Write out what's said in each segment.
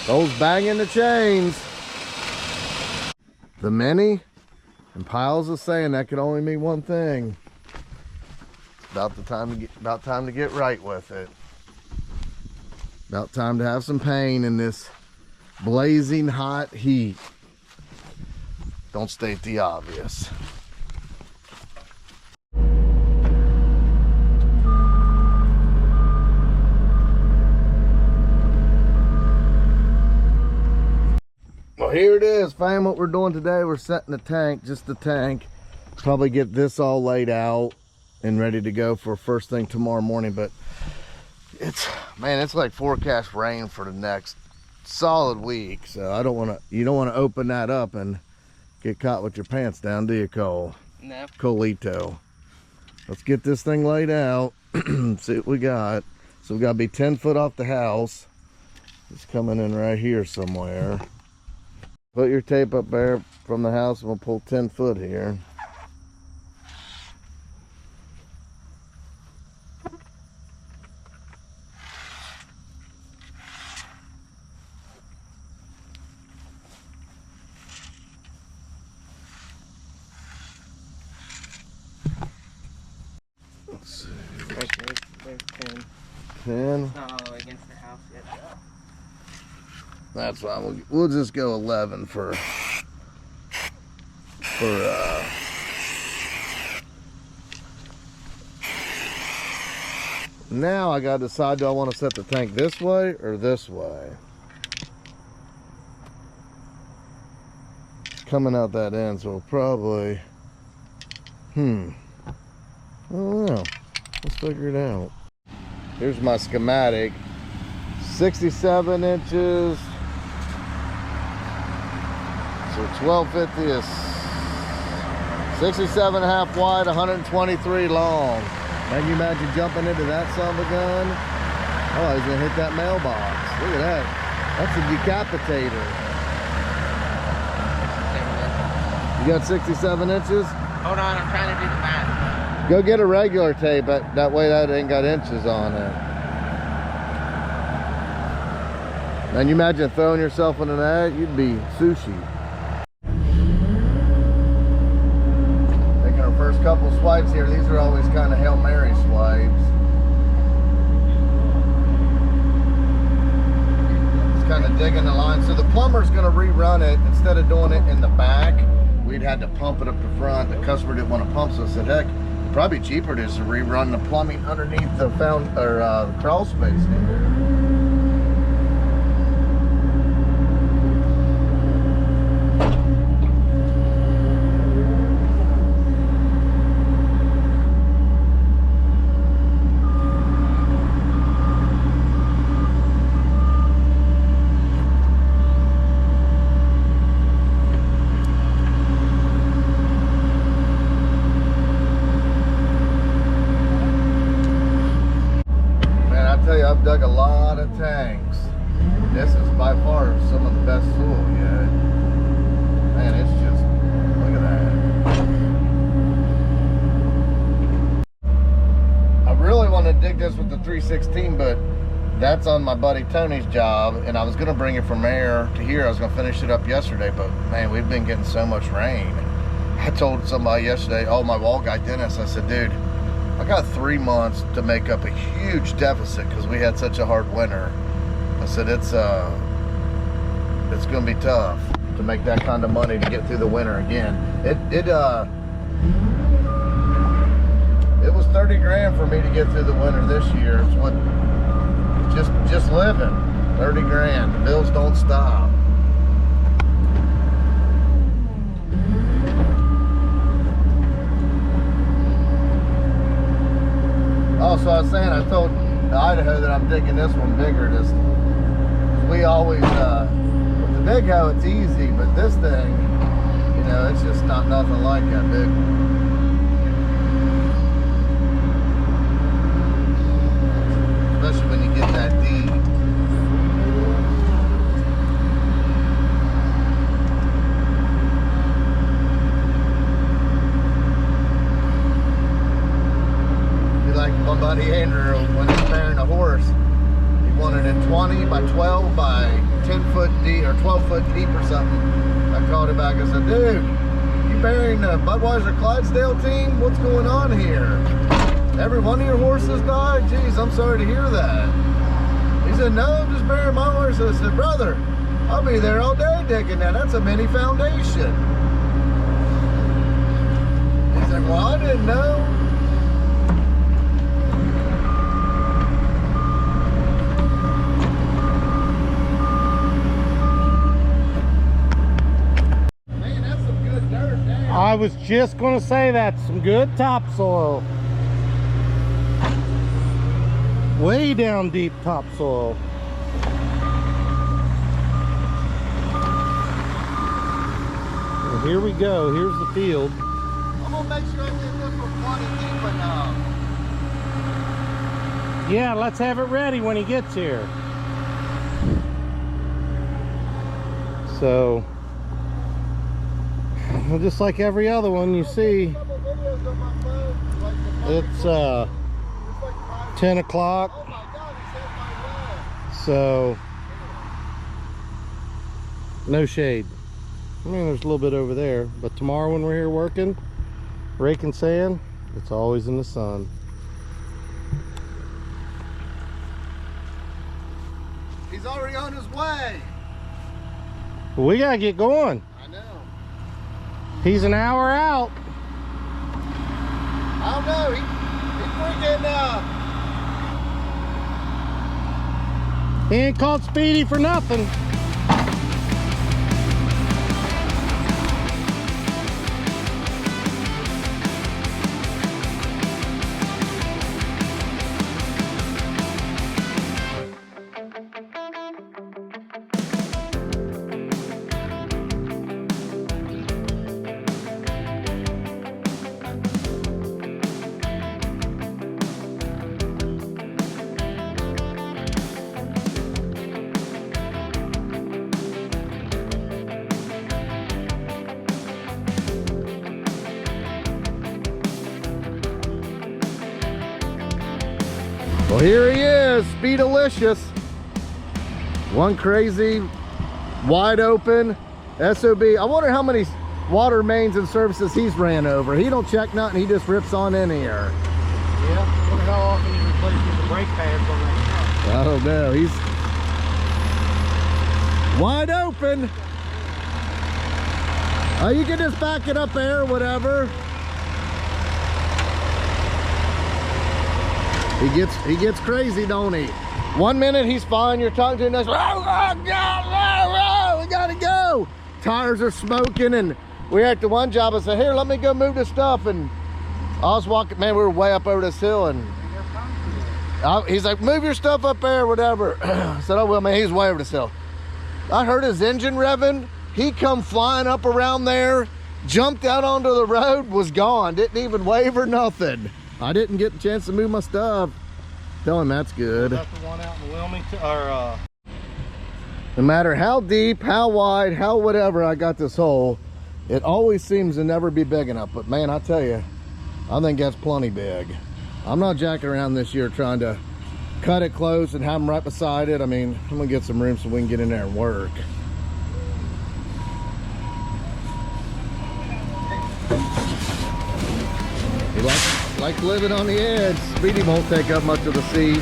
Those banging the chains. The many and piles of sand, that could only mean one thing. About time to get right with it. About time to have some pain in this blazing hot heat. Don't state the obvious. Well, here it is, fam. What we're doing today, we're setting the tank, just the tank. Probably get this all laid out and ready to go for first thing tomorrow morning. But it's like forecast rain for the next solid week. So you don't want to open that up and get caught with your pants down, do you, Cole? No. Colito. Let's get this thing laid out. See what we got. So we got to be 10 foot off the house. It's coming in right here somewhere. Put your tape up there from the house and we'll pull 10 foot here. Let's see. There's 10. 10. It's not all the way against the house yet. That's fine. We'll just go 11 for now I gotta decide, do I want to set the tank this way or this way? It's coming out that end, so we'll probably I don't know. Let's figure it out. Here's my schematic. 67 inches. So 1250 is 67.5 wide, 123 long. Can you imagine jumping into that son of a gun? Oh, he's gonna hit that mailbox. Look at that. That's a decapitator. You got 67 inches? Hold on, I'm trying to do the math. Go get a regular tape, but that way that ain't got inches on it. Man, you imagine throwing yourself into that, you'd be sushi. Taking our first couple swipes here. These are always kind of Hail Mary swipes. Just kind of digging the line. So the plumber's going to rerun it. Instead of doing it in the back, we'd had to pump it up the front. The customer didn't want to pump, so I said, heck, probably cheaper to just rerun the plumbing underneath the crawl space here. I've dug a lot of tanks. This is by far some of the best soil yet. Man, it's just, look at that. I really want to dig this with the 316, but that's on my buddy Tony's job, and I was going to bring it from there to here. I was going to finish it up yesterday, but man, we've been getting so much rain. I told somebody yesterday, oh, my wall guy Dennis, I said, dude, I got 3 months to make up a huge deficit because we had such a hard winter. I said it's gonna be tough to make that kind of money to get through the winter again. It was 30 grand for me to get through the winter this year. It's what just living. 30 grand. The bills don't stop. Oh, so I was saying, I told Idaho that I'm digging this one bigger. We always, with the big hoe, it's easy, but this thing, you know, it's just not nothing like that big one. Especially when you get that deep. Like my buddy Andrew, when he's marrying a horse, he wanted it 20 by 12 by 10 foot deep or 12 foot deep or something. I called him back and said, dude, you burying the Budweiser Clydesdale team? What's going on here? Every one of your horses died? Geez, I'm sorry to hear that. He said, no, I'm just burying my horse. I said, brother, I'll be there all day digging that. That's a mini foundation. He said, well, I didn't know. Man, that's some good dirt there. I was just going to say that. Some good topsoil. Way down deep topsoil. And here we go. Here's the field. I'm gonna make sure I get this one plenty deep enough. Yeah, let's have it ready when he gets here. So, well, just like every other one, you see, it's 10 o'clock. So, no shade. I mean, there's a little bit over there, but tomorrow when we're here working, raking sand, it's always in the sun. He's already on his way. But we gotta get going. I know. He's an hour out. I don't know. He freaking He ain't called Speedy for nothing. Well, here he is, Speedalicious. One crazy, wide open SOB. I wonder how many water mains and services he's ran over. He don't check nothing, he just rips on in here. Yeah, look at how often he replaces the brake pads on that truck. I don't know, he's wide open. Oh, you can just back it up there, whatever. He gets crazy, don't he? 1 minute he's fine, you're talking to him, we gotta go. Tires are smoking, and we're at the one job. I said, here, let me go move the stuff. And I was walking, man, we were way up over this hill, and he's like, move your stuff up there, whatever. I said, oh, well, man, he's way over this hill. I heard his engine revving. He come flying up around there, jumped out onto the road, was gone. Didn't even wave or nothing. I didn't get a chance to move my stuff. Tell him that's good. Is that the one out in Wilmington? Or, no matter how deep, how wide, how whatever I got this hole, it always seems to never be big enough. But man, I tell you, I think that's plenty big. I'm not jacking around this year trying to cut it close and have them right beside it. I mean, I'm gonna get some room so we can get in there and work. You like living on the edge. Speedy won't take up much of the seat.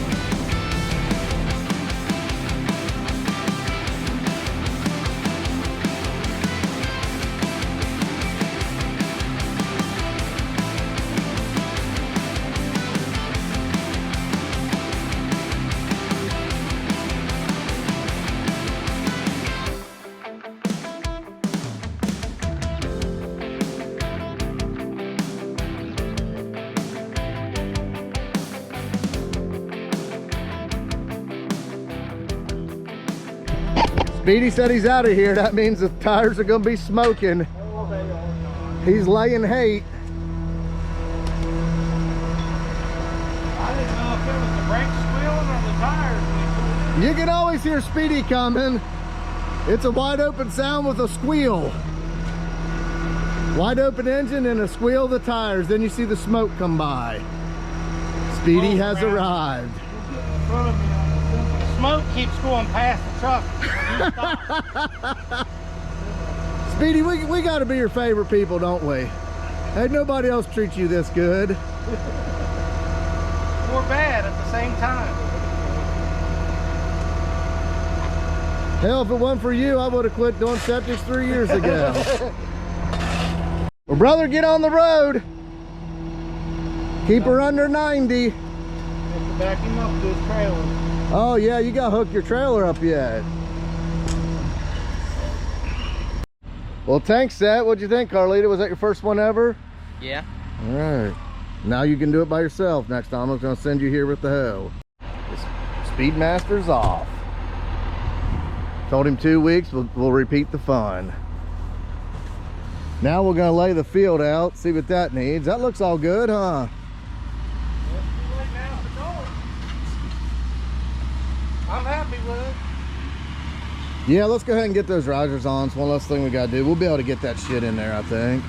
Speedy said he's out of here. That means the tires are going to be smoking. He's laying hate. I didn't know if it was the brakes squealing or the tires. You can always hear Speedy coming. It's a wide open sound with a squeal. Wide open engine and a squeal of the tires. Then you see the smoke come by. Speedy has arrived. In front of me on the smoke keeps going past the truck. You stop. Speedy, we got to be your favorite people, don't we? Ain't nobody else treats you this good. Or bad at the same time. Hell, if it wasn't for you, I would have quit doing septics 3 years ago. Well, brother, get on the road. Keep her under 90. Have to back him up to his trailer. Oh yeah, you got to hook your trailer up yet. Well, tank set. What'd you think, Carlita? Was that your first one ever? Yeah. All right. Now you can do it by yourself. Next time I'm going to send you here with the hoe. Speedmaster's off. Told him 2 weeks. We'll repeat the fun. Now we're going to lay the field out. See what that needs. That looks all good, huh? I'm happy with it. Yeah, let's go ahead and get those risers on. It's one less thing we gotta do. We'll be able to get that shit in there, I think.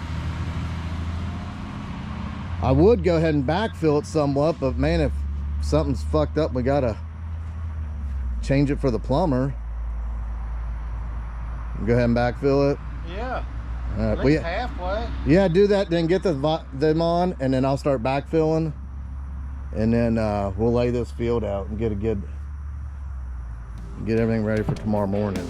I would go ahead and backfill it somewhat, but man, if something's fucked up, we gotta change it for the plumber. Go ahead and backfill it. Yeah. All right, Well, halfway. yeah, do that, then get them on, and then I'll start backfilling, and then we'll lay this field out and get everything ready for tomorrow morning.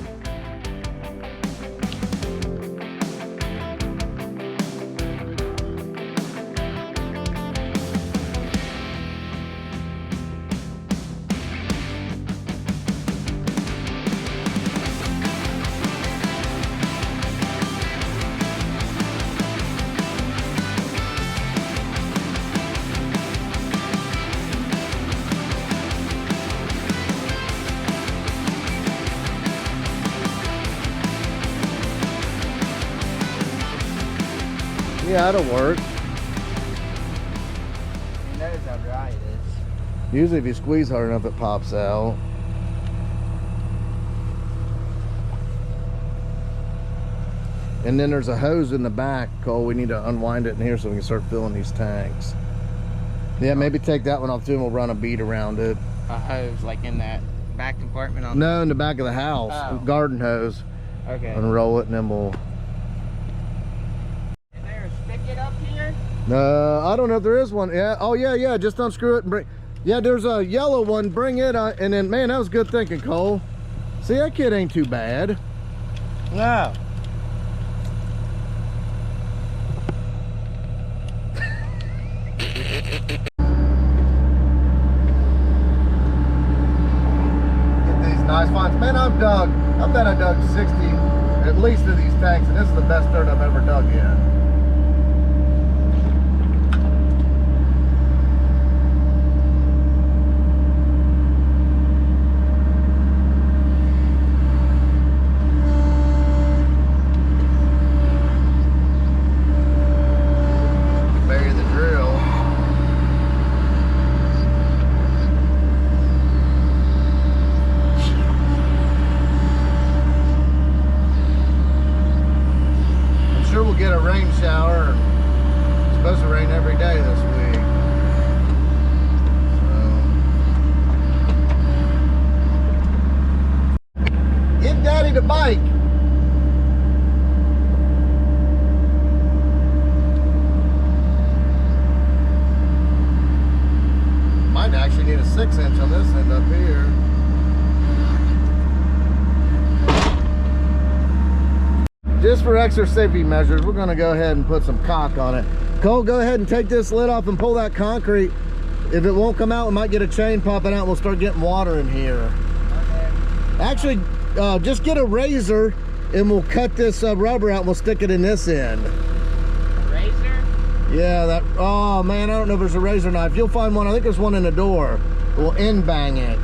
Yeah, that'll work. You notice how dry it is. Usually if you squeeze hard enough, it pops out. And then there's a hose in the back, Cole. We need to unwind it in here so we can start filling these tanks. Yeah, maybe take that one off too and we'll run a bead around it. A hose like in that back compartment on No, in the back of the house. Oh. Garden hose. Okay. Unroll it and then we'll... Is there a spigot up here? I don't know if there is one. Yeah. Oh yeah, just unscrew it and bring... Yeah, there's a yellow one. Bring it on. And then, man, that was good thinking, Cole. See, that kid ain't too bad. No. Get these nice finds. Man, I bet I dug 60 at least of these tanks, and this is the best dirt I've ever dug in. Bury the drill. I'm sure we'll get a rain shower. It's supposed to rain every day this week. So. Give Daddy the bike. Might actually need a 6-inch on this end up here. Just for extra safety measures, we're gonna go ahead and put some caulk on it. Cole, go ahead and take this lid off and pull that concrete. If it won't come out, we might get a chain popping out and we'll start getting water in here. Okay. Actually, just get a razor and we'll cut this rubber out and we'll stick it in this end. Razor? Yeah, that, oh man, I don't know if there's a razor knife. You'll find one, I think there's one in the door. We'll end bang it.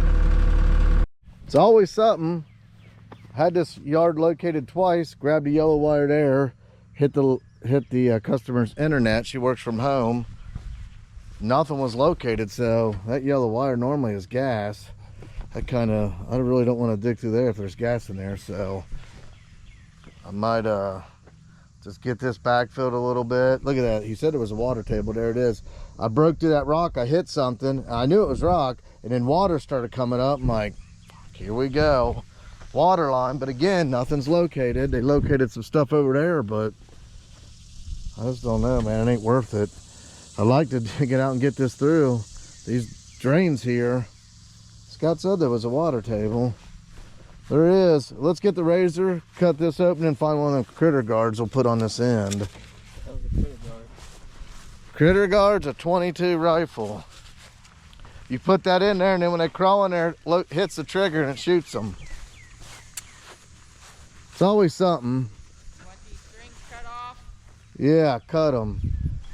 It's always something. Had this yard located twice, grabbed a yellow wire there, hit the customer's internet. She works from home. Nothing was located, so that yellow wire normally is gas. I really don't want to dig through there if there's gas in there, so I might just get this backfilled a little bit. Look at that. He said it was a water table. There it is. I broke through that rock. I hit something. I knew it was rock, and then water started coming up. I'm like, fuck. Here we go. Water line, but again, nothing's located. They located some stuff over there, but I just don't know, man. It ain't worth it. I'd like to get out and get this through. These drains here. Scott said there was a water table. There is. Let's get the razor, cut this open, and find one of the critter guards we'll put on this end. That was a critter guard. Critter guard's a 22 rifle. You put that in there, and then when they crawl in there, it hits the trigger and it shoots them. It's always something. Want these strings cut off? Yeah, cut them.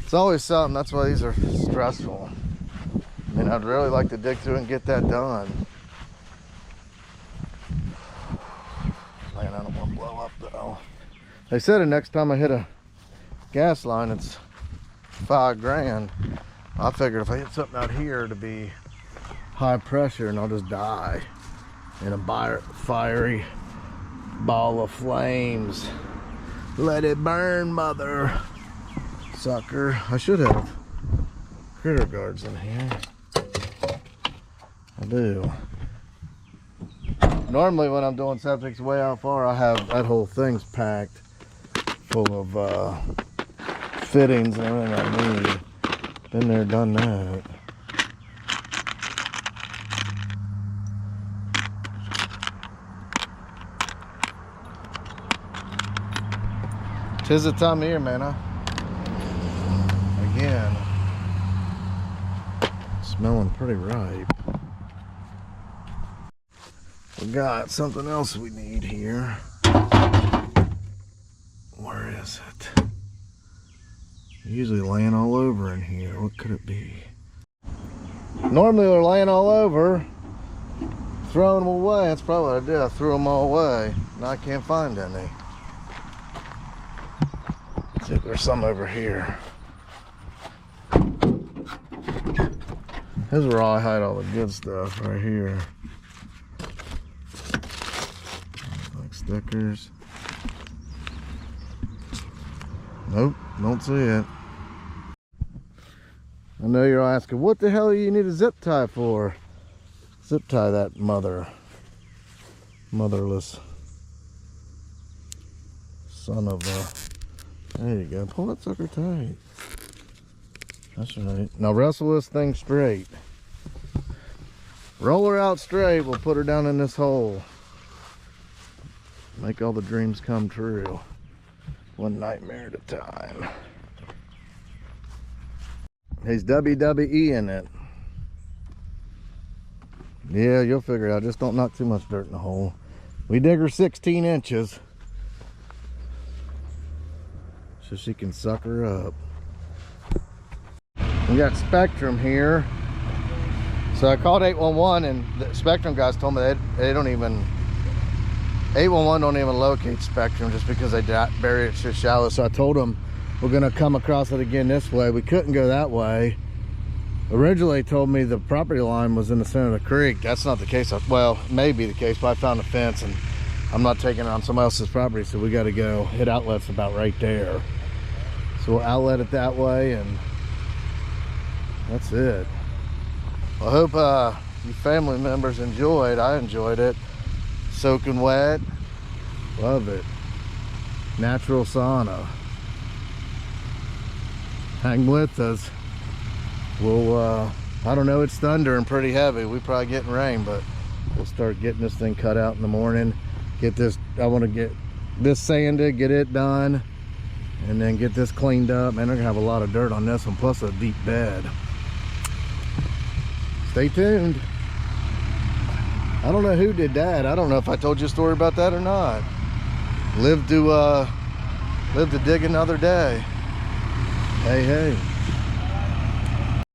It's always something. That's why these are stressful. I mean, I'd really like to dig through and get that done. Man, I don't want to blow up though. They said the next time I hit a gas line, it's $5 grand. I figured if I hit something out here to be high pressure, and I'll just die in a fiery ball of flames. Let it burn, mother sucker. I should have critter guards in here. I do. Normally when I'm doing septics way out far, I have that whole thing's packed full of fittings and everything I need. Been there, done that. Tis the time of year, man, huh? Again, smelling pretty ripe. We got something else we need here. Where is it? Usually laying all over in here. What could it be? Normally they're laying all over, throwing them away. That's probably what I did. I threw them all away. Now I can't find any. Let's see if there's some over here. This is where I hide all the good stuff, right here. Like stickers. Nope, don't see it. I know you're asking, what the hell do you need a zip tie for? Zip tie that motherless son of a... There you go, pull that sucker tight. That's right. Now wrestle this thing straight. Roll her out straight, we'll put her down in this hole. Make all the dreams come true. One nightmare at a time. He's WWE in it. Yeah, you'll figure it out. Just don't knock too much dirt in the hole. We dig her 16 inches so she can suck her up. We got Spectrum here. So I called 811 and the Spectrum guys told me they don't even... 811 don't even locate Spectrum just because they bury it so shallow. So I told them we're gonna come across it again this way. We couldn't go that way. Originally they told me the property line was in the center of the creek. That's not the case. Well, it may be the case, but I found a fence and I'm not taking it on somebody else's property, so we got to go hit outlet's about right there. So we'll outlet it that way, and that's it. Well, I hope you family members enjoyed. I enjoyed it. Soaking wet, love it. Natural sauna. Hang with us. We'll I don't know, it's thundering pretty heavy. We probably getting rain, but we'll start getting this thing cut out in the morning. Get this, I want to get this sanded, get it done, and then get this cleaned up. Man, they're gonna have a lot of dirt on this one, plus a deep bed. Stay tuned. I don't know who did that. I don't know if I told you a story about that or not. Live to dig another day. Hey, hey.